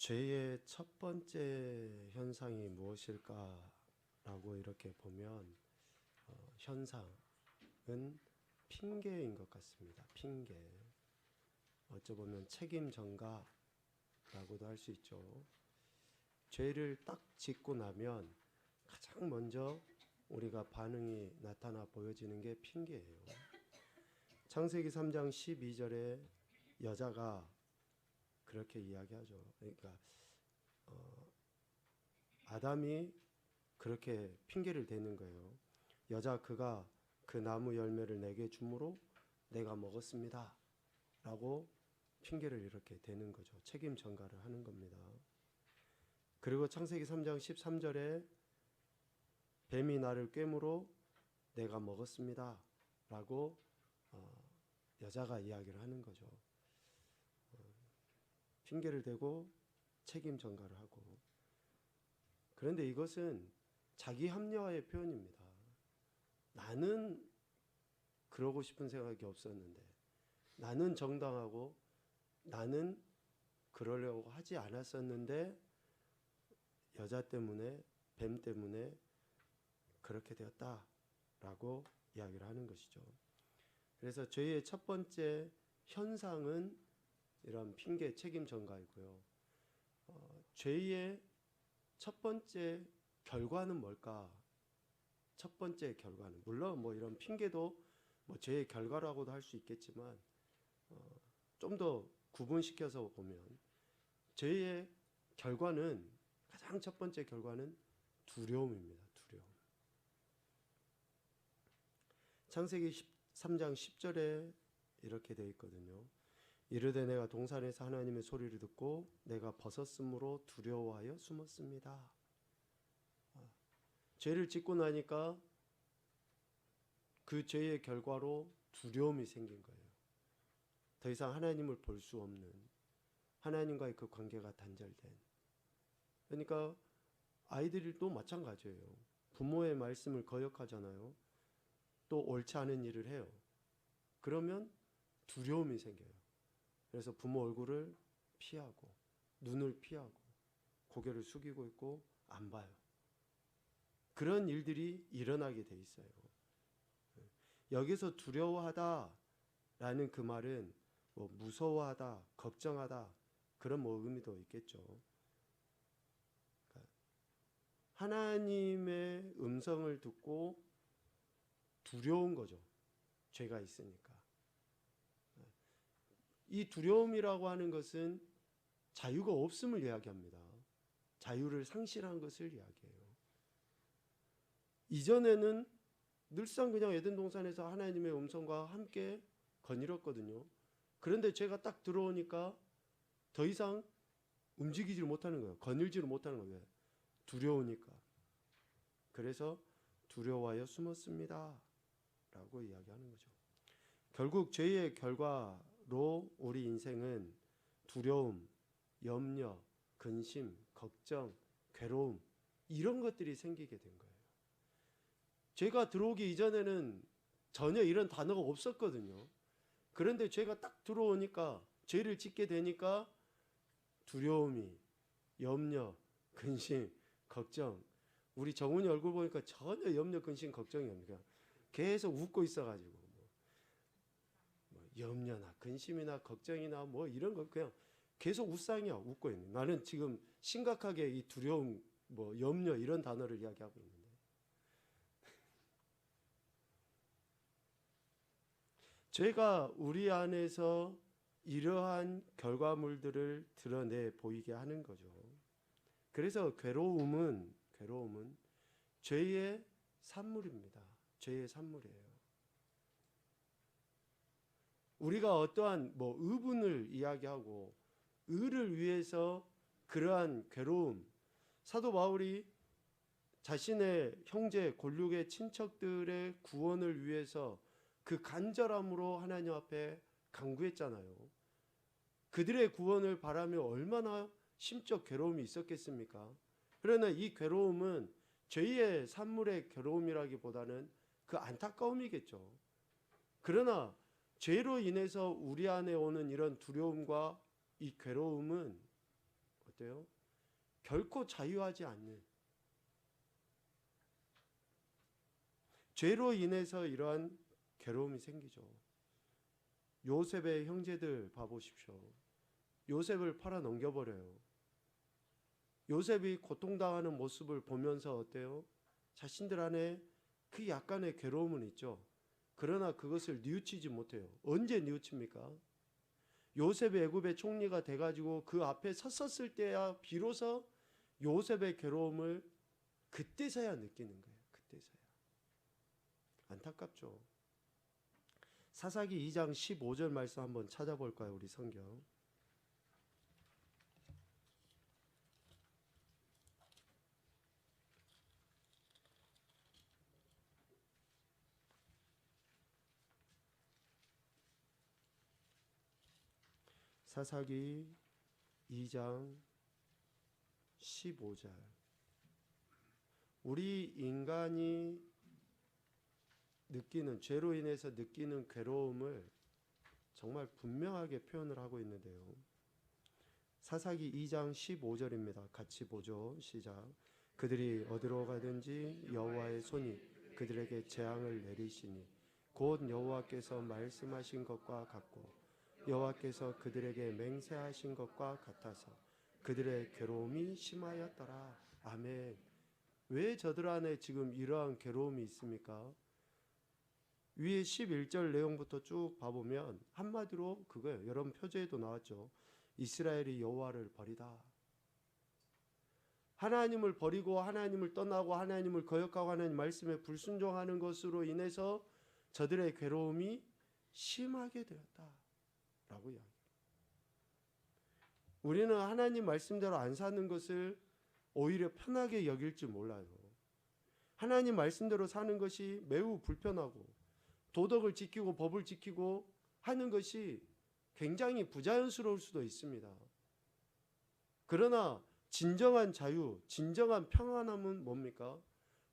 죄의 첫 번째 현상이 무엇일까라고 이렇게 보면 현상은 핑계인 것 같습니다. 핑계. 어쩌보면 책임 전가라고도 할 수 있죠. 죄를 딱 짓고 나면 가장 먼저 우리가 반응이 나타나 보여지는 게 핑계예요. 창세기 3장 12절에 여자가 그렇게 이야기하죠. 그러니까 아담이 그렇게 핑계를 대는 거예요. 여자 그가 그 나무 열매를 내게 주므로 내가 먹었습니다 라고 핑계를 이렇게 대는 거죠. 책임 전가를 하는 겁니다. 그리고 창세기 3장 13절에 뱀이 나를 꿰므로 내가 먹었습니다 라고 여자가 이야기를 하는 거죠. 핑계를 대고 책임 전가를 하고. 그런데 이것은 자기 합리화의 표현입니다. 나는 그러고 싶은 생각이 없었는데, 나는 정당하고 나는 그러려고 하지 않았었는데 여자 때문에, 뱀 때문에 그렇게 되었다라고 이야기를 하는 것이죠. 그래서 죄의 첫 번째 현상은 이런 핑계 책임 전가이고요. 죄의 첫 번째 결과는 뭘까? 첫 번째 결과는 물론 뭐 이런 핑계도 뭐 죄의 결과라고도 할 수 있겠지만 좀 더 구분시켜서 보면 죄의 결과는 가장 첫 번째 결과는 두려움입니다. 두려움. 창세기 3장 10절에 이렇게 되어 있거든요. 이르되 내가 동산에서 하나님의 소리를 듣고 내가 벗었으므로 두려워하여 숨었습니다. 죄를 짓고 나니까 그 죄의 결과로 두려움이 생긴 거예요. 더 이상 하나님을 볼 수 없는, 하나님과의 그 관계가 단절된. 그러니까 아이들도 마찬가지예요. 부모의 말씀을 거역하잖아요. 또 옳지 않은 일을 해요. 그러면 두려움이 생겨요. 그래서 부모 얼굴을 피하고, 눈을 피하고, 고개를 숙이고 있고 안 봐요. 그런 일들이 일어나게 돼 있어요. 여기서 두려워하다라는 그 말은 뭐 무서워하다, 걱정하다 그런 뭐 의미도 있겠죠. 그러니까 하나님의 음성을 듣고 두려운 거죠. 죄가 있으니까. 이 두려움이라고 하는 것은 자유가 없음을 이야기합니다. 자유를 상실한 것을 이야기해요. 이전에는 늘상 그냥 에덴 동산에서 하나님의 음성과 함께 거닐었거든요. 그런데 죄가 딱 들어오니까 더 이상 움직이지를 못하는 거예요. 거닐지를 못하는 거예요. 두려우니까. 그래서 두려워하여 숨었습니다 라고 이야기하는 거죠. 결국 죄의 결과로 우리 인생은 두려움, 염려, 근심, 걱정, 괴로움 이런 것들이 생기게 된 거예요. 죄가 들어오기 이전에는 전혀 이런 단어가 없었거든요. 그런데 죄가 딱 들어오니까, 죄를 짓게 되니까 두려움이, 염려, 근심, 걱정. 우리 정훈이 얼굴 보니까 전혀 염려, 근심, 걱정이 없는 거야. 계속 웃고 있어가지고 뭐 염려나 근심이나 걱정이나 뭐 이런 거 그냥 계속 웃상이야. 웃고 있는. 나는 지금 심각하게 이 두려움, 뭐 염려 이런 단어를 이야기하고 있는데. 죄가 우리 안에서 이러한 결과물들을 드러내 보이게 하는 거죠. 그래서 괴로움은 죄의 산물입니다. 죄의 산물이에요. 우리가 어떠한 뭐 의분을 이야기하고 의를 위해서 그러한 괴로움, 사도 바울이 자신의 형제 골육의 친척들의 구원을 위해서 그 간절함으로 하나님 앞에 간구했잖아요. 그들의 구원을 바라며 얼마나 심적 괴로움이 있었겠습니까? 그러나 이 괴로움은 죄의 산물의 괴로움이라기보다는 그 안타까움이겠죠. 그러나 죄로 인해서 우리 안에 오는 이런 두려움과 이 괴로움은 어때요? 결코 자유하지 않는, 죄로 인해서 이러한 괴로움이 생기죠. 요셉의 형제들 봐보십시오. 요셉을 팔아 넘겨버려요. 요셉이 고통당하는 모습을 보면서 어때요? 자신들 안에 그 약간의 괴로움은 있죠. 그러나 그것을 뉘우치지 못해요. 언제 뉘우칩니까? 요셉이 애굽의 총리가 돼가지고 그 앞에 섰었을 때야 비로소 요셉의 괴로움을 그때서야 느끼는 거예요. 그때서야. 안타깝죠. 사사기 2장 15절 말씀 한번 찾아볼까요? 우리 성경. 사사기 2장 15절. 우리 인간이 느끼는, 죄로 인해서 느끼는 괴로움을 정말 분명하게 표현을 하고 있는데요. 사사기 2장 15절입니다. 같이 보죠. 시작. 그들이 어디로 가든지 여호와의 손이 그들에게 재앙을 내리시니 곧 여호와께서 말씀하신 것과 같고 여호와께서 그들에게 맹세하신 것과 같아서 그들의 괴로움이 심하였더라. 아멘. 왜 저들 안에 지금 이러한 괴로움이 있습니까? 위에 11절 내용부터 쭉 봐보면 한마디로 그거예요. 여러분 표제에도 나왔죠. 이스라엘이 여호와를 버리다. 하나님을 버리고 하나님을 떠나고 하나님을 거역하고 하나님 말씀에 불순종하는 것으로 인해서 저들의 괴로움이 심하게 되었다. 라고 이야기해요. 우리는 하나님 말씀대로 안 사는 것을 오히려 편하게 여길 줄 몰라요. 하나님 말씀대로 사는 것이 매우 불편하고 도덕을 지키고 법을 지키고 하는 것이 굉장히 부자연스러울 수도 있습니다. 그러나 진정한 자유, 진정한 평안함은 뭡니까?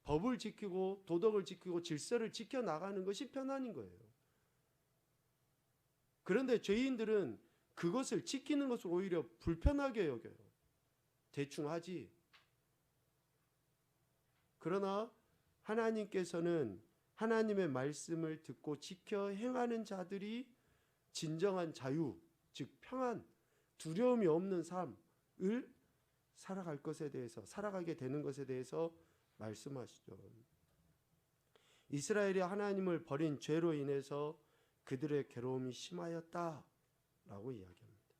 법을 지키고 도덕을 지키고 질서를 지켜나가는 것이 편안인 거예요. 그런데 죄인들은 그것을 지키는 것을 오히려 불편하게 여겨요. 대충 하지. 그러나 하나님께서는 하나님의 말씀을 듣고 지켜 행하는 자들이 진정한 자유, 즉 평안, 두려움이 없는 삶을 살아갈 것에 대해서, 살아가게 되는 것에 대해서 말씀하시죠. 이스라엘이 하나님을 버린 죄로 인해서 그들의 괴로움이 심하였다라고 이야기합니다.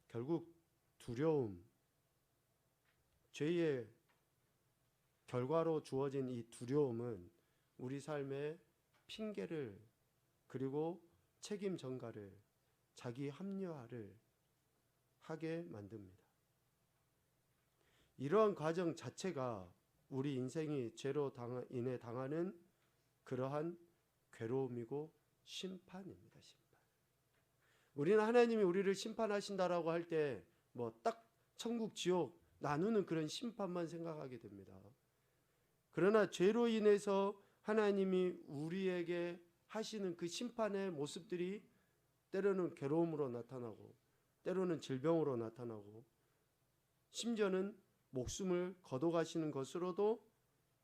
결국 두려움, 죄의 결과로 주어진 이 두려움은 우리 삶의 핑계를, 그리고 책임 전가를, 자기 합리화를 하게 만듭니다. 이러한 과정 자체가 우리 인생이 죄로 인해 당하는 그러한 괴로움이고 심판입니다. 심판. 우리는 하나님이 우리를 심판하신다라고 할 때 뭐 딱 천국 지옥 나누는 그런 심판만 생각하게 됩니다. 그러나 죄로 인해서 하나님이 우리에게 하시는 그 심판의 모습들이 때로는 괴로움으로 나타나고 때로는 질병으로 나타나고 심지어는 목숨을 거둬가시는 것으로도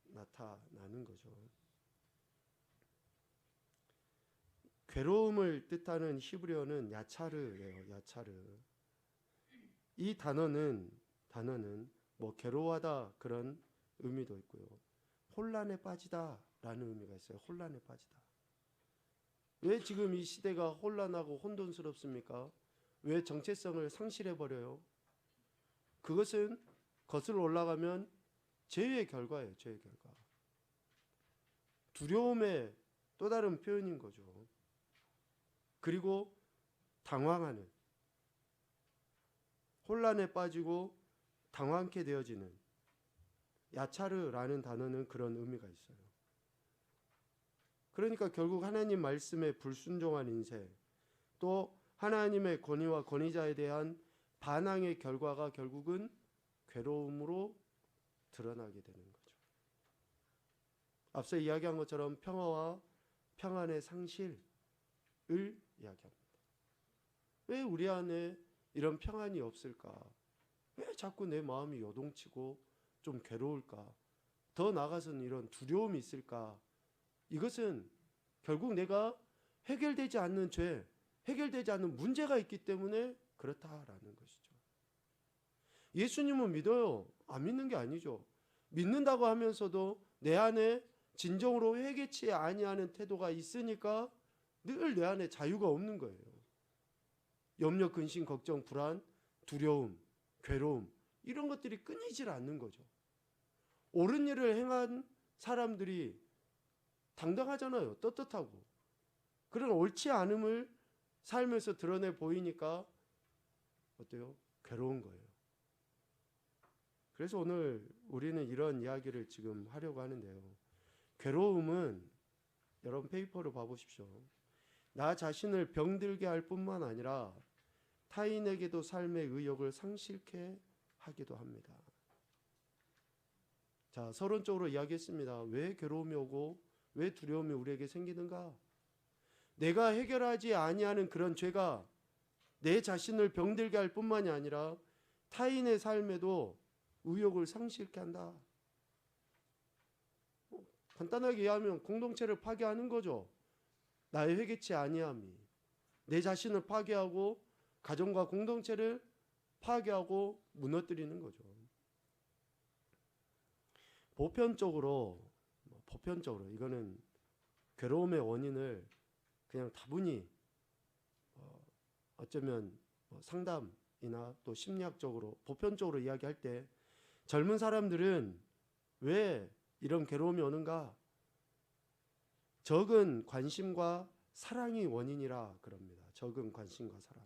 나타나는 거죠. 괴로움을 뜻하는 히브리어는 야차르예요. 야차르. 이 단어는 뭐 괴로워하다 그런 의미도 있고요. 혼란에 빠지다라는 의미가 있어요. 혼란에 빠지다. 왜 지금 이 시대가 혼란하고 혼돈스럽습니까? 왜 정체성을 상실해 버려요? 그것은 거슬러 올라가면 죄의 결과예요. 죄의 결과. 두려움의 또 다른 표현인 거죠. 그리고 당황하는, 혼란에 빠지고 당황케 되어지는, 야차르라는 단어는 그런 의미가 있어요. 그러니까 결국 하나님 말씀에 불순종한 인생, 또 하나님의 권위와 권위자에 대한 반항의 결과가 결국은 괴로움으로 드러나게 되는 거죠. 앞서 이야기한 것처럼 평화와 평안의 상실을 이야기합니다. 왜 우리 안에 이런 평안이 없을까? 왜 자꾸 내 마음이 요동치고 좀 괴로울까? 더 나아가서는 이런 두려움이 있을까? 이것은 결국 내가 해결되지 않는 죄, 해결되지 않는 문제가 있기 때문에 그렇다라는 것이죠. 예수님은 믿어요. 안 믿는 게 아니죠. 믿는다고 하면서도 내 안에 진정으로 회개치 아니하는 태도가 있으니까 늘 내 안에 자유가 없는 거예요. 염려, 근심, 걱정, 불안, 두려움, 괴로움 이런 것들이 끊이질 않는 거죠. 옳은 일을 행한 사람들이 당당하잖아요. 떳떳하고. 그런 옳지 않음을 살면서 드러내 보이니까 어때요? 괴로운 거예요. 그래서 오늘 우리는 이런 이야기를 지금 하려고 하는데요. 괴로움은 여러분 페이퍼를 봐보십시오. 나 자신을 병들게 할 뿐만 아니라 타인에게도 삶의 의욕을 상실케 하기도 합니다. 자, 서론적으로 이야기했습니다. 왜 괴로움이 오고 왜 두려움이 우리에게 생기는가? 내가 해결하지 아니하는 그런 죄가 내 자신을 병들게 할 뿐만이 아니라 타인의 삶에도 의욕을 상실케 한다. 간단하게 이해하면 공동체를 파괴하는 거죠. 나의 회개치 아니함이 내 자신을 파괴하고 가정과 공동체를 파괴하고 무너뜨리는 거죠. 보편적으로 이거는 괴로움의 원인을 그냥 다분히 어쩌면 상담이나 또 심리학적으로 보편적으로 이야기할 때 젊은 사람들은 왜 이런 괴로움이 오는가? 적은 관심과 사랑이 원인이라 그럽니다. 적은 관심과 사랑.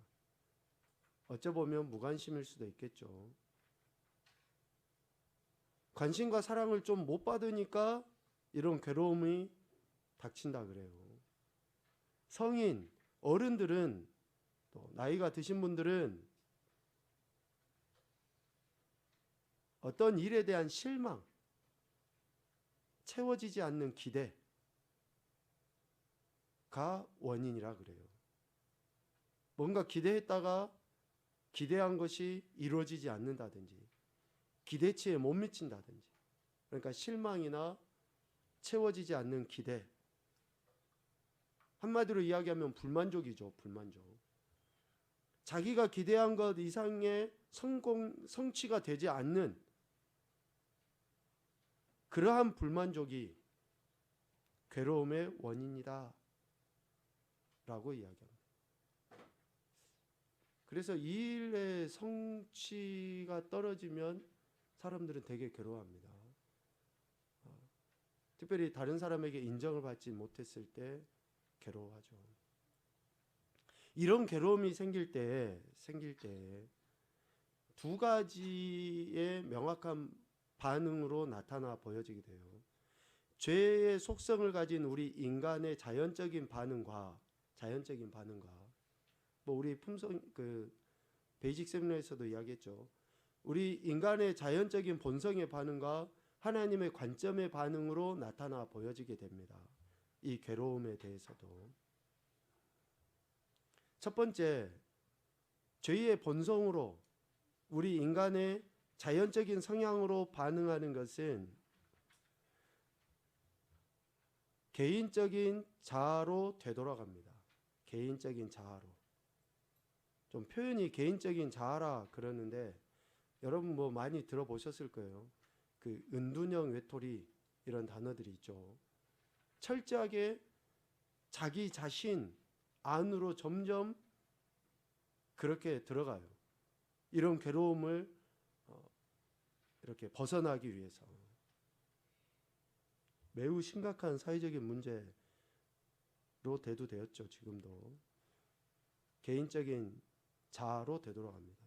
어찌 보면 무관심일 수도 있겠죠. 관심과 사랑을 좀 못 받으니까 이런 괴로움이 닥친다 그래요. 성인, 어른들은 또 나이가 드신 분들은 어떤 일에 대한 실망, 채워지지 않는 기대가 원인이라 그래요. 뭔가 기대했다가 기대한 것이 이루어지지 않는다든지 기대치에 못 미친다든지 그러니까 실망이나 채워지지 않는 기대 한마디로 이야기하면 불만족이죠. 불만족. 자기가 기대한 것 이상의 성취가 되지 않는 그러한 불만족이 괴로움의 원인이다 라고 이야기합니다. 그래서 이 일의 성취가 떨어지면 사람들은 되게 괴로워합니다. 특별히 다른 사람에게 인정을 받지 못했을 때 괴로워하죠. 이런 괴로움이 생길 때 두 가지의 명확한 반응으로 나타나 보여지게 돼요. 죄의 속성을 가진 우리 인간의 자연적인 반응과 뭐 우리 품성 베이직 세미나에서도 이야기했죠. 우리 인간의 자연적인 본성의 반응과 하나님의 관점의 반응으로 나타나 보여지게 됩니다. 이 괴로움에 대해서도. 첫 번째, 죄의 본성으로 우리 인간의 자연적인 성향으로 반응하는 것은 개인적인 자아로 되돌아갑니다. 개인적인 자아로. 좀 표현이 개인적인 자아라 그러는데 여러분 뭐 많이 들어보셨을 거예요. 그 은둔형 외톨이 이런 단어들이 있죠. 철저하게 자기 자신 안으로 점점 그렇게 들어가요. 이런 괴로움을 이렇게 벗어나기 위해서 매우 심각한 사회적인 문제로 대두되었죠. 지금도 개인적인 자아로 되돌아갑니다.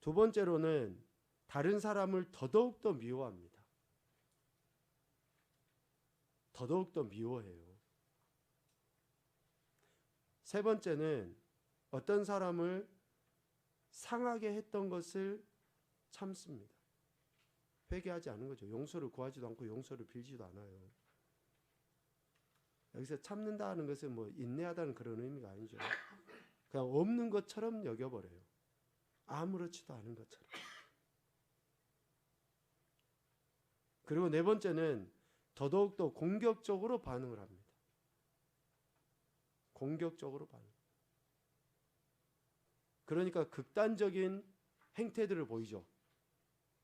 두 번째로는 다른 사람을 더더욱더 미워합니다. 더더욱더 미워해요. 세 번째는 어떤 사람을 상하게 했던 것을 참습니다. 회개하지 않은 거죠. 용서를 구하지도 않고 용서를 빌지도 않아요. 여기서 참는다는 것은 뭐 인내하다는 그런 의미가 아니죠. 그냥 없는 것처럼 여겨버려요. 아무렇지도 않은 것처럼. 그리고 네 번째는 더더욱더 공격적으로 반응을 합니다. 공격적으로 반응. 그러니까 극단적인 행태들을 보이죠.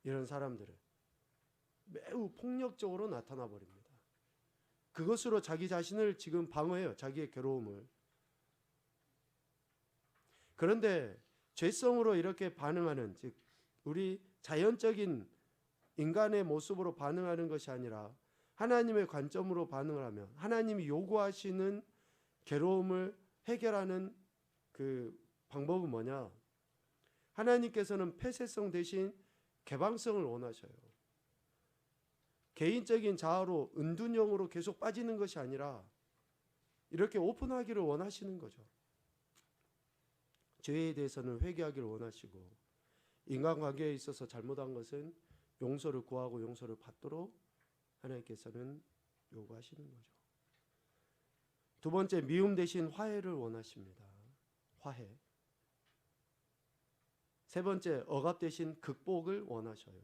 이런 사람들은 매우 폭력적으로 나타나 버립니다. 그것으로 자기 자신을 지금 방어해요. 자기의 괴로움을. 그런데 죄성으로 이렇게 반응하는, 즉 우리 자연적인 인간의 모습으로 반응하는 것이 아니라 하나님의 관점으로 반응을 하면 하나님이 요구하시는 괴로움을 해결하는 그 방법은 뭐냐? 하나님께서는 폐쇄성 대신 개방성을 원하셔요. 개인적인 자아로 은둔형으로 계속 빠지는 것이 아니라 이렇게 오픈하기를 원하시는 거죠. 죄에 대해서는 회개하기를 원하시고, 인간관계에 있어서 잘못한 것은 용서를 구하고 용서를 받도록 하나님께서는 요구하시는 거죠. 두 번째, 미움 대신 화해를 원하십니다. 화해. 세 번째, 억압 대신 극복을 원하셔요.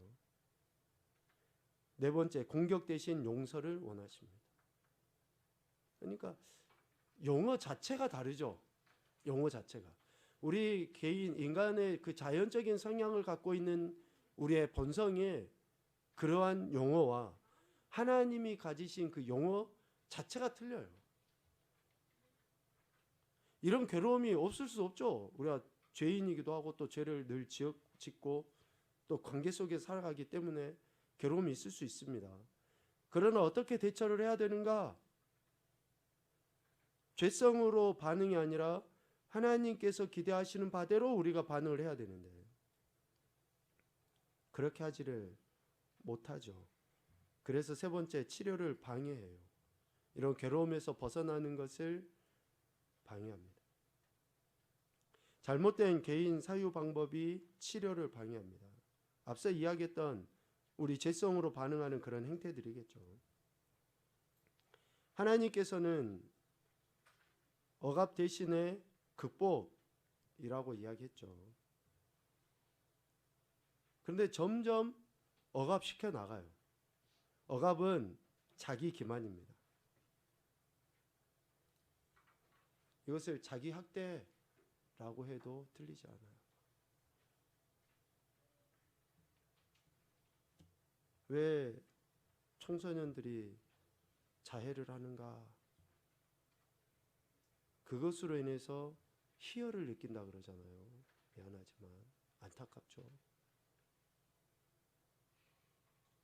네 번째, 공격 대신 용서를 원하십니다. 그러니까 용어 자체가 다르죠. 용어 자체가. 우리 개인, 인간의 그 자연적인 성향을 갖고 있는 우리의 본성의 그러한 용어와 하나님이 가지신 그 용어 자체가 틀려요. 이런 괴로움이 없을 수 없죠. 우리가 죄인이기도 하고 또 죄를 늘 짓고 또 관계 속에 살아가기 때문에 괴로움이 있을 수 있습니다. 그러나 어떻게 대처를 해야 되는가? 죄성으로 반응이 아니라 하나님께서 기대하시는 바대로 우리가 반응을 해야 되는데 그렇게 하지를 못하죠. 그래서 세 번째, 치료를 방해해요. 이런 괴로움에서 벗어나는 것을 방해합니다. 잘못된 개인 사유 방법이 치료를 방해합니다. 앞서 이야기했던 우리 죄성으로 반응하는 그런 행태들이겠죠. 하나님께서는 억압 대신에 극복이라고 이야기했죠. 그런데 점점 억압시켜 나가요. 억압은 자기 기만입니다. 이것을 자기 학대라고 해도 틀리지 않아요. 왜 청소년들이 자해를 하는가? 그것으로 인해서 희열을 느낀다 그러잖아요. 미안하지만 안타깝죠.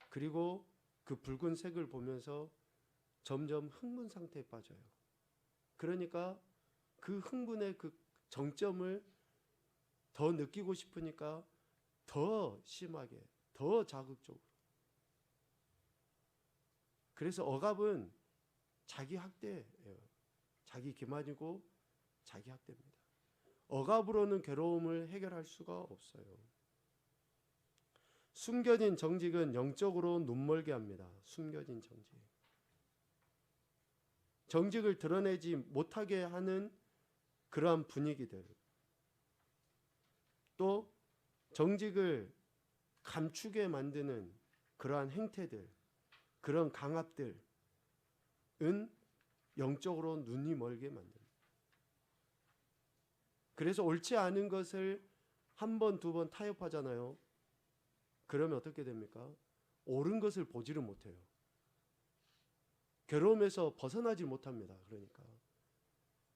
그리고 그 붉은색을 보면서 점점 흥분 상태에 빠져요. 그러니까 그 흥분의 그 정점을 더 느끼고 싶으니까 더 심하게, 더 자극적으로. 그래서 억압은 자기 학대예요. 자기 기만이고 자기 학대입니다. 억압으로는 괴로움을 해결할 수가 없어요. 숨겨진 정직은 영적으로 눈멀게 합니다. 숨겨진 정직. 정직을 드러내지 못하게 하는 그러한 분위기들, 또 정직을 감추게 만드는 그러한 행태들, 그런 강압들은 영적으로 눈이 멀게 만듭니다. 그래서 옳지 않은 것을 한 번, 두 번 타협하잖아요. 그러면 어떻게 됩니까? 옳은 것을 보지를 못해요. 괴로움에서 벗어나지 못합니다. 그러니까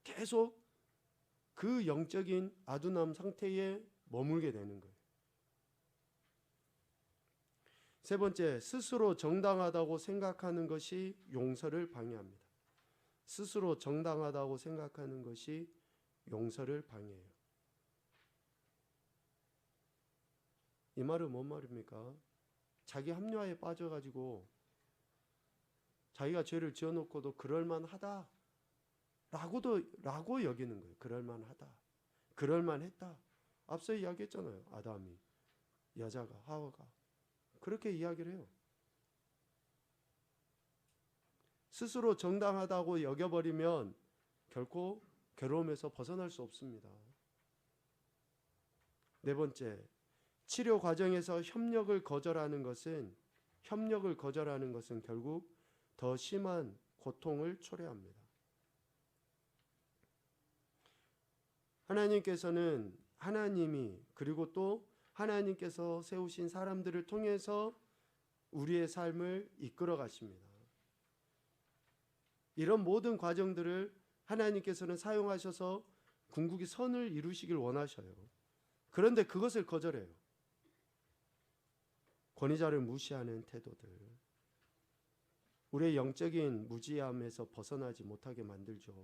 계속 그 영적인 아둔함 상태에 머물게 되는 거예요. 세 번째, 스스로 정당하다고 생각하는 것이 용서를 방해합니다. 스스로 정당하다고 생각하는 것이 용서를 방해해요. 이 말은 뭔 말입니까? 자기 합리화에 빠져가지고 자기가 죄를 지어놓고도 그럴만하다 라고 여기는 거예요. 그럴만하다, 그럴만했다. 앞서 이야기했잖아요. 아담이, 여자가, 하와가 그렇게 이야기를 해요. 스스로 정당하다고 여겨버리면 결코 괴로움에서 벗어날 수 없습니다. 네 번째, 치료 과정에서 협력을 거절하는 것은 협력을 거절하는 것은 결국 더 심한 고통을 초래합니다. 하나님께서는 하나님이 그리고 또 하나님께서 세우신 사람들을 통해서 우리의 삶을 이끌어 가십니다. 이런 모든 과정들을 하나님께서는 사용하셔서 궁극이 선을 이루시길 원하셔요. 그런데 그것을 거절해요. 권위자를 무시하는 태도들, 우리의 영적인 무지함에서 벗어나지 못하게 만들죠.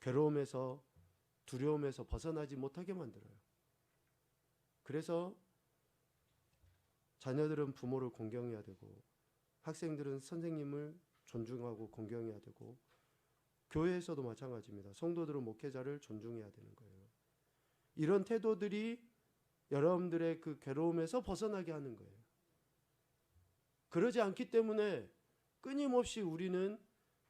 괴로움에서, 두려움에서 벗어나지 못하게 만들어요. 그래서 자녀들은 부모를 공경해야 되고, 학생들은 선생님을 존중하고 공경해야 되고, 교회에서도 마찬가지입니다. 성도들은 목회자를 존중해야 되는 거예요. 이런 태도들이 여러분들의 그 괴로움에서 벗어나게 하는 거예요. 그러지 않기 때문에 끊임없이 우리는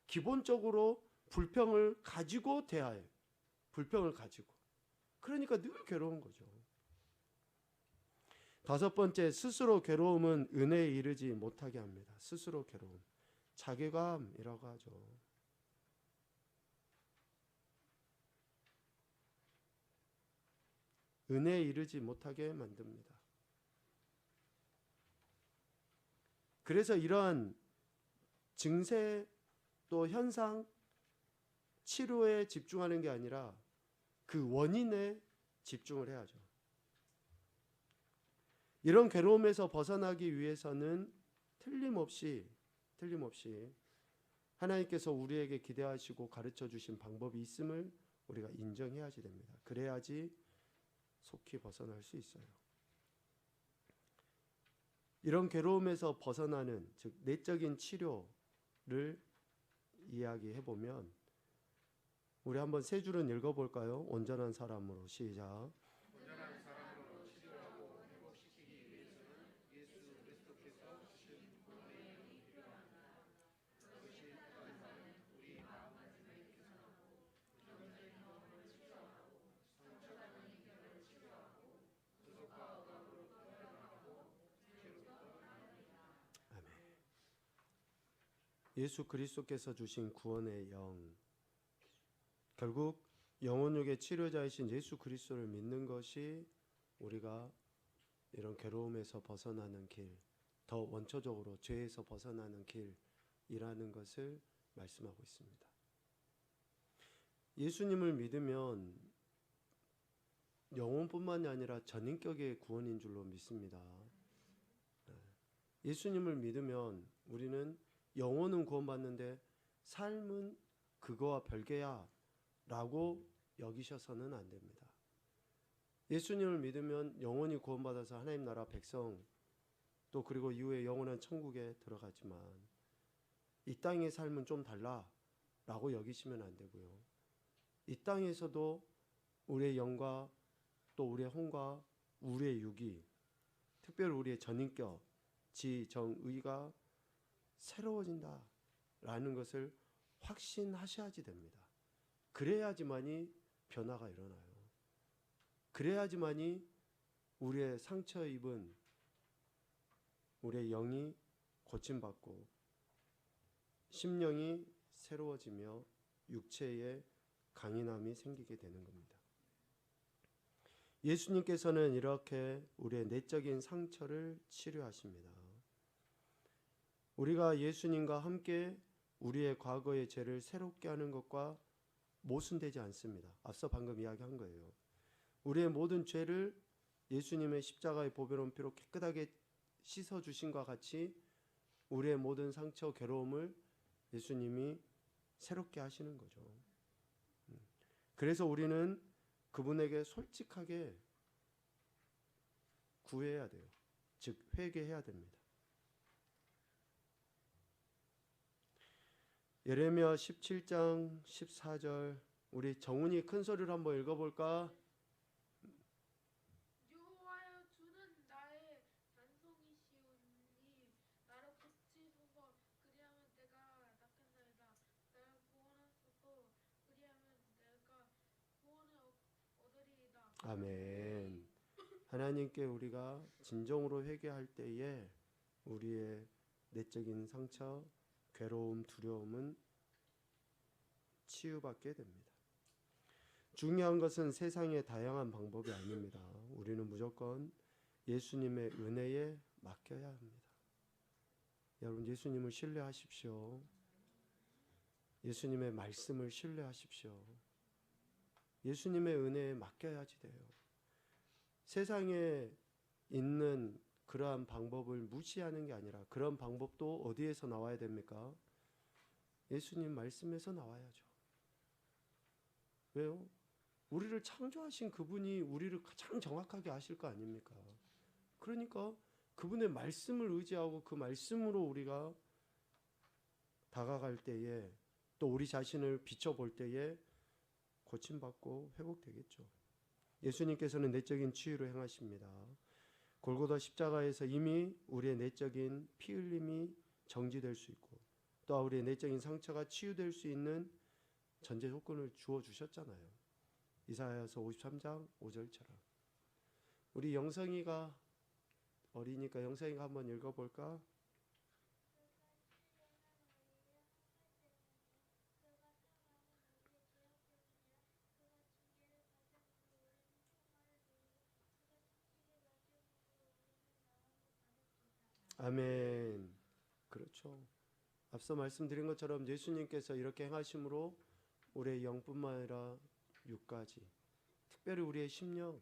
기본적으로 불평을 가지고 대화해요. 불평을 가지고. 그러니까 늘 괴로운 거죠. 다섯 번째, 스스로 괴로움은 은혜에 이르지 못하게 합니다. 스스로 괴로움. 자괴감이라고 하죠. 은혜에 이르지 못하게 만듭니다. 그래서 이러한 증세 또 현상, 치료에 집중하는 게 아니라 그 원인에 집중을 해야죠. 이런 괴로움에서 벗어나기 위해서는 틀림없이 하나님께서 우리에게 기대하시고 가르쳐 주신 방법이 있음을 우리가 인정해야지 됩니다. 그래야지 속히 벗어날 수 있어요. 이런 괴로움에서 벗어나는, 즉 내적인 치료를 이야기해 보면, 우리 한번 세 줄은 읽어볼까요? 온전한 사람으로. 시작. 온전한 사람으로 치료하고 회복시키기 위해서는 예수 그리스도께서 주신 구원의 영이 필요합니다. 그것이 필요한 우리 마음가짐을 개선하고 부정적인 마음을 치료하고 상처받은 인격을 치료하고 구속과 억압으로 표현하고 죄로부터 나옵니다. 아멘. 예수 그리스도께서 주신 구원의 영, 결국 영혼육의 치료자이신 예수 그리스도를 믿는 것이 우리가 이런 괴로움에서 벗어나는 길, 더 원초적으로 죄에서 벗어나는 길이라는 것을 말씀하고 있습니다. 예수님을 믿으면 영혼뿐만이 아니라 전인격의 구원인 줄로 믿습니다. 예수님을 믿으면 우리는 영혼은 구원받는데 삶은 그거와 별개야 라고 여기셔서는 안 됩니다. 예수님을 믿으면 영혼이 구원받아서 하나님 나라 백성, 또 그리고 이후에 영원한 천국에 들어가지만 이 땅의 삶은 좀 달라 라고 여기시면 안 되고요. 이 땅에서도 우리의 영과 또 우리의 혼과 우리의 육이, 특별히 우리의 전인격, 지, 정, 의가 새로워진다 라는 것을 확신하셔야지 됩니다. 그래야지만이 변화가 일어나요. 그래야지만이 우리의 상처 입은 우리의 영이 고침받고 심령이 새로워지며 육체에 강인함이 생기게 되는 겁니다. 예수님께서는 이렇게 우리의 내적인 상처를 치료하십니다. 우리가 예수님과 함께 우리의 과거의 죄를 새롭게 하는 것과 모순되지 않습니다. 앞서 방금 이야기한 거예요. 우리의 모든 죄를 예수님의 십자가의 보배로운 피로 깨끗하게 씻어주신과 같이 우리의 모든 상처, 괴로움을 예수님이 새롭게 하시는 거죠. 그래서 우리는 그분에게 솔직하게 구해야 돼요. 즉 회개해야 됩니다. 예레미야 17장 14절, 우리 정훈이 큰 소리로 한번 읽어볼까? 여호와여, 주는 나의 반석이시오니 나를 고치소서. 그리하면 내가 낫겠나이다. 나를 구원하소서. 그리하면 내가 구원을 얻으리이다. 아멘. 하나님께 우리가 진정으로 회개할 때에 우리의 내적인 상처, 괴로움, 두려움은 치유받게 됩니다. 중요한 것은 세상의 다양한 방법이 아닙니다. 우리는 무조건 예수님의 은혜에 맡겨야 합니다. 여러분, 예수님을 신뢰하십시오. 예수님의 말씀을 신뢰하십시오. 예수님의 은혜에 맡겨야지 돼요. 세상에 있는 그러한 방법을 무시하는 게 아니라 그런 방법도 어디에서 나와야 됩니까? 예수님 말씀에서 나와야죠. 왜요? 우리를 창조하신 그분이 우리를 가장 정확하게 아실 거 아닙니까? 그러니까 그분의 말씀을 의지하고 그 말씀으로 우리가 다가갈 때에, 또 우리 자신을 비춰볼 때에 고침받고 회복되겠죠. 예수님께서는 내적인 치유를 행하십니다. 골고다 십자가에서 이미 우리의 내적인 피 흘림이 정지될 수 있고, 또 우리의 내적인 상처가 치유될 수 있는 전제 조건을 주어 주셨잖아요. 이사야서 53장 5절처럼. 우리 영성이가 어리니까 영성이가 한번 읽어볼까? 아멘. 그렇죠. 앞서 말씀드린 것처럼 예수님께서 이렇게 행하심으로 우리의 영뿐만 아니라 육까지, 특별히 우리의 심령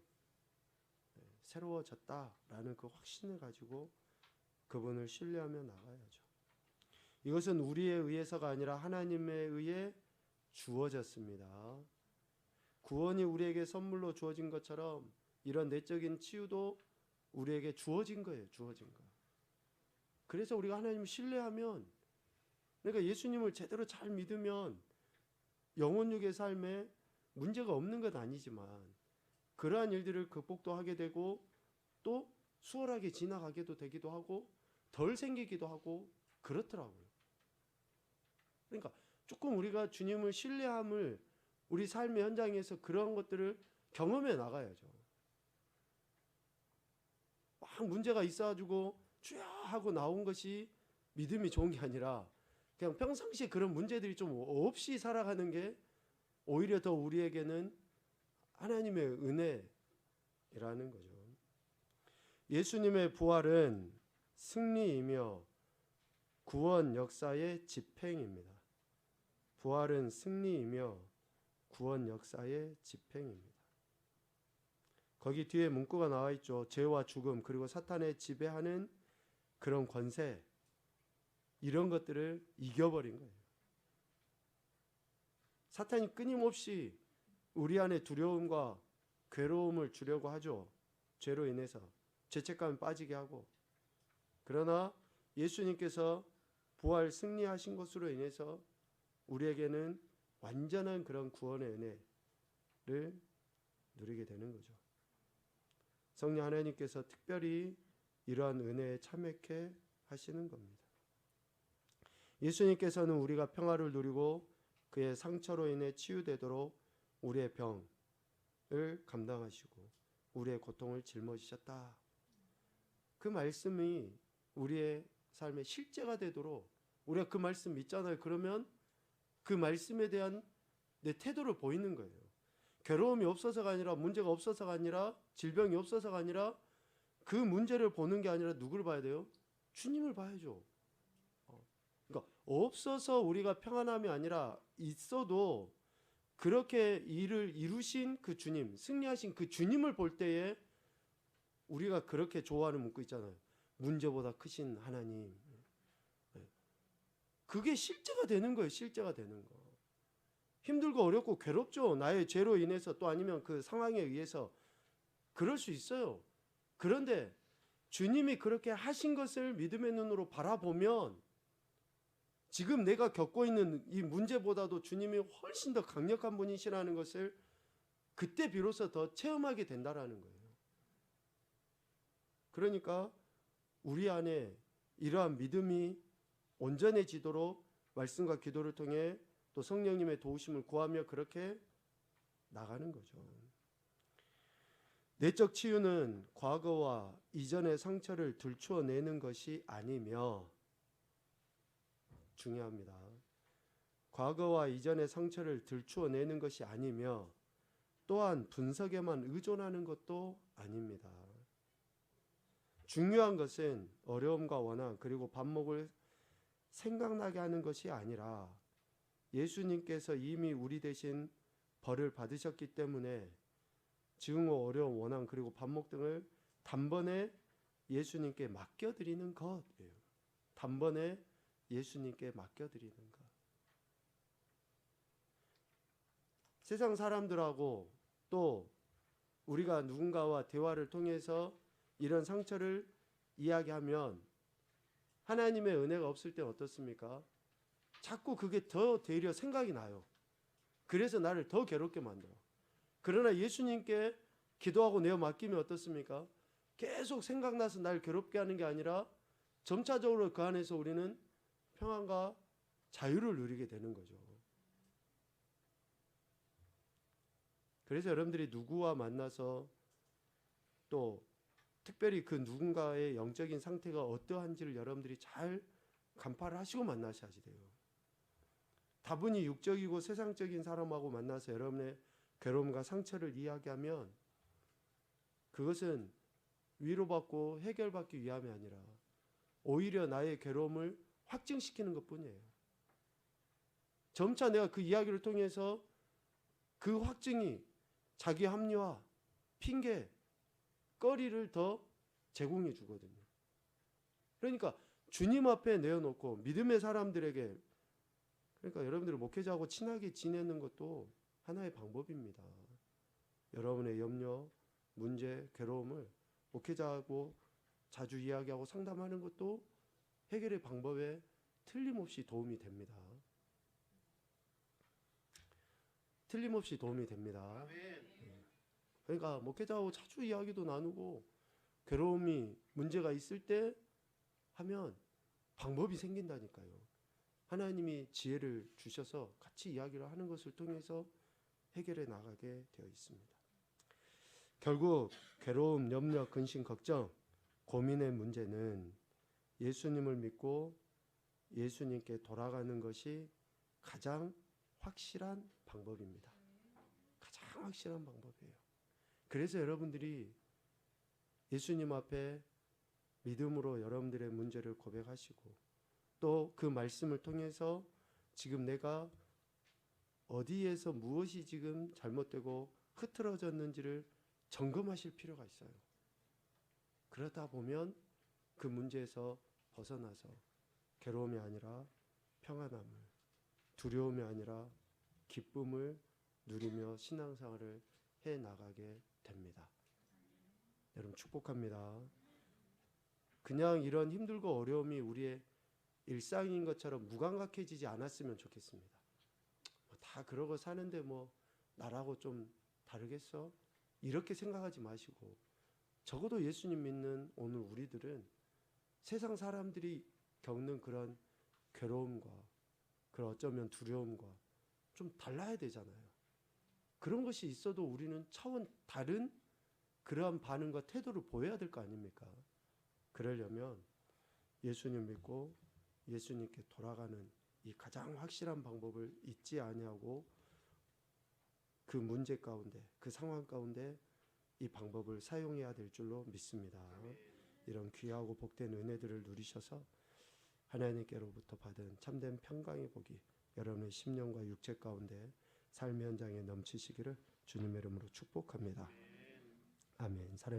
새로워졌다라는 그 확신을 가지고 그분을 신뢰하며 나가야죠. 이것은 우리에 의해서가 아니라 하나님에 의해 주어졌습니다. 구원이 우리에게 선물로 주어진 것처럼 이런 내적인 치유도 우리에게 주어진 거예요. 주어진 거. 그래서 우리가 하나님을 신뢰하면, 그러니까 예수님을 제대로 잘 믿으면 영혼육의 삶에 문제가 없는 건 아니지만 그러한 일들을 극복도 하게 되고 또 수월하게 지나가게도 되기도 하고 덜 생기기도 하고 그렇더라고요. 그러니까 조금 우리가 주님을 신뢰함을 우리 삶의 현장에서 그런 것들을 경험해 나가야죠. 막 문제가 있어가지고 주야 하고 나온 것이 믿음이 좋은 게 아니라 그냥 평상시에 그런 문제들이 좀 없이 살아가는 게 오히려 더 우리에게는 하나님의 은혜라는 거죠. 예수님의 부활은 승리이며 구원 역사의 집행입니다. 부활은 승리이며 구원 역사의 집행입니다. 거기 뒤에 문구가 나와 있죠. 죄와 죽음 그리고 사탄의 지배하는 그런 권세, 이런 것들을 이겨버린 거예요. 사탄이 끊임없이 우리 안에 두려움과 괴로움을 주려고 하죠. 죄로 인해서 죄책감에 빠지게 하고. 그러나 예수님께서 부활 승리하신 것으로 인해서 우리에게는 완전한 그런 구원의 은혜를 누리게 되는 거죠. 성령 하나님께서 특별히 이러한 은혜에 참여케 하시는 겁니다. 예수님께서는 우리가 평화를 누리고 그의 상처로 인해 치유되도록 우리의 병을 감당하시고 우리의 고통을 짊어지셨다. 그 말씀이 우리의 삶의 실제가 되도록 우리가 그 말씀 믿잖아요. 그러면 그 말씀에 대한 내 태도를 보이는 거예요. 괴로움이 없어서가 아니라, 문제가 없어서가 아니라, 질병이 없어서가 아니라 그 문제를 보는 게 아니라 누구를 봐야 돼요? 주님을 봐야죠. 그러니까 없어서 우리가 평안함이 아니라 있어도 그렇게 일을 이루신 그 주님, 승리하신 그 주님을 볼 때에 우리가 그렇게 좋아하는 문구 있잖아요. 문제보다 크신 하나님. 그게 실제가 되는 거예요. 실제가 되는 거. 힘들고 어렵고 괴롭죠. 나의 죄로 인해서, 또 아니면 그 상황에 의해서 그럴 수 있어요. 그런데 주님이 그렇게 하신 것을 믿음의 눈으로 바라보면 지금 내가 겪고 있는 이 문제보다도 주님이 훨씬 더 강력한 분이시라는 것을 그때 비로소 더 체험하게 된다라는 거예요. 그러니까 우리 안에 이러한 믿음이 온전해지도록 말씀과 기도를 통해 또 성령님의 도우심을 구하며 그렇게 나가는 거죠. 내적 치유는 과거와 이전의 상처를 들추어내는 것이 아니며, 중요합니다. 과거와 이전의 상처를 들추어내는 것이 아니며 또한 분석에만 의존하는 것도 아닙니다. 중요한 것은 어려움과 원한 그리고 반목을 생각나게 하는 것이 아니라 예수님께서 이미 우리 대신 벌을 받으셨기 때문에 증오, 어려움, 원한 그리고 반목 등을 단번에 예수님께 맡겨드리는 것이에요. 단번에 예수님께 맡겨드리는 것. 세상 사람들하고 또 우리가 누군가와 대화를 통해서 이런 상처를 이야기하면 하나님의 은혜가 없을 때 어떻습니까? 자꾸 그게 더 되려 생각이 나요. 그래서 나를 더 괴롭게 만들어. 그러나 예수님께 기도하고 내어 맡기면 어떻습니까? 계속 생각나서 날 괴롭게 하는 게 아니라 점차적으로 그 안에서 우리는 평안과 자유를 누리게 되는 거죠. 그래서 여러분들이 누구와 만나서 또 특별히 그 누군가의 영적인 상태가 어떠한지를 여러분들이 잘 간파를 하시고 만나셔야지 돼요. 다분히 육적이고 세상적인 사람하고 만나서 여러분의 괴로움과 상처를 이야기하면 그것은 위로받고 해결받기 위함이 아니라 오히려 나의 괴로움을 확증시키는 것뿐이에요. 점차 내가 그 이야기를 통해서 그 확증이 자기 합리화, 핑계, 거리를 더 제공해 주거든요. 그러니까 주님 앞에 내어놓고 믿음의 사람들에게, 그러니까 여러분들이 목회자하고 친하게 지내는 것도 하나의 방법입니다. 여러분의 염려, 문제, 괴로움을 목회자하고 자주 이야기하고 상담하는 것도 해결의 방법에 틀림없이 도움이 됩니다. 틀림없이 도움이 됩니다. 그러니까 목회자하고 자주 이야기도 나누고 괴로움이 문제가 있을 때 하면 방법이 생긴다니까요. 하나님이 지혜를 주셔서 같이 이야기를 하는 것을 통해서 해결해 나가게 되어 있습니다. 결국 괴로움, 염려, 근심, 걱정, 고민의 문제는 예수님을 믿고 예수님께 돌아가는 것이 가장 확실한 방법입니다. 가장 확실한 방법이에요. 그래서 여러분들이 예수님 앞에 믿음으로 여러분들의 문제를 고백하시고 또 그 말씀을 통해서 지금 내가 어디에서 무엇이 지금 잘못되고 흐트러졌는지를 점검하실 필요가 있어요. 그러다 보면 그 문제에서 벗어나서 괴로움이 아니라 평안함을, 두려움이 아니라 기쁨을 누리며 신앙생활을 해 나가게 됩니다. 여러분 축복합니다. 그냥 이런 힘들고 어려움이 우리의 일상인 것처럼 무감각해지지 않았으면 좋겠습니다. 다 그러고 사는데 뭐 나라고 좀 다르겠어? 이렇게 생각하지 마시고 적어도 예수님 믿는 오늘 우리들은 세상 사람들이 겪는 그런 괴로움과 그런 어쩌면 두려움과 좀 달라야 되잖아요. 그런 것이 있어도 우리는 차원 다른 그러한 반응과 태도를 보여야 될 거 아닙니까? 그러려면 예수님 믿고 예수님께 돌아가는 이 가장 확실한 방법을 잊지 아니하고 그 문제 가운데, 그 상황 가운데 이 방법을 사용해야 될 줄로 믿습니다. 이런 귀하고 복된 은혜들을 누리셔서 하나님께로부터 받은 참된 평강의 복이 여러분의 심령과 육체 가운데 삶의 현장에 넘치시기를 주님의 이름으로 축복합니다. 아멘. 사랑해